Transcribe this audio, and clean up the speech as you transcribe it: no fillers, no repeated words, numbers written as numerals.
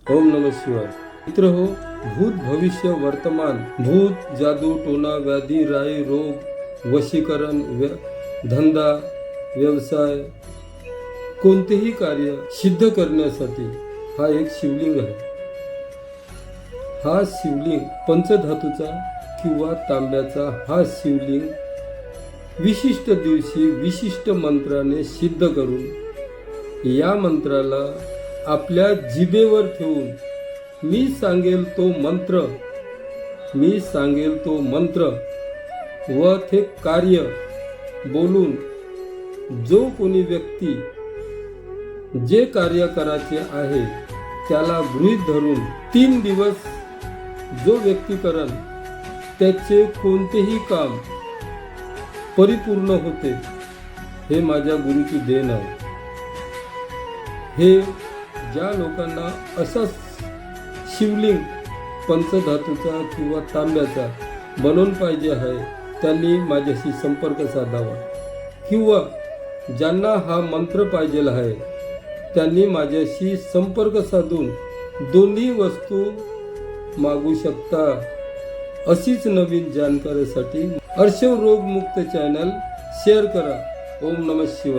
ओम नमः शिवाय। मित्र हो, भूत भविष्य वर्तमान, भूत जादू टोना व्याधी राई रोग वशीकरण धंदा व्यवसाय कोणतेही कार्य सिद्ध करण्यासाठी हा एक शिवलिंग आहे। हा शिवलिंग पंचधातूचा किंवा तांब्याचा हा शिवलिंग विशिष्ट दिवशी विशिष्ट मंत्राने सिद्ध करून या मंत्राला आपल्या जिभेवर ठेवून मी सांगेल तो मंत्र व ते कार्य बोलून जो कोणी व्यक्ती जे कार्य करायचे आहे त्याला गृहीत धरून 3 दिवस जो व्यक्ती करल त्याचे कोणतेही काम परिपूर्ण होते। हे माझ्या गुरुची देण आहे। हे ज्या लोकांना असा शिवलिंग पंचधातूचा किंवा तांब्याचा बनवून पाहिजे आहे त्यांनी माझ्याशी संपर्क साधावा, किंवा ज्यांना हा मंत्र पाहिजे आहे त्यांनी माझ्याशी संपर्क साधून दोन्ही वस्तू मागू शकता। अशीच नवीन जानकारीसाठी अर्शव रोगमुक्त चॅनल शेअर करा। ओम नमः शिवाय।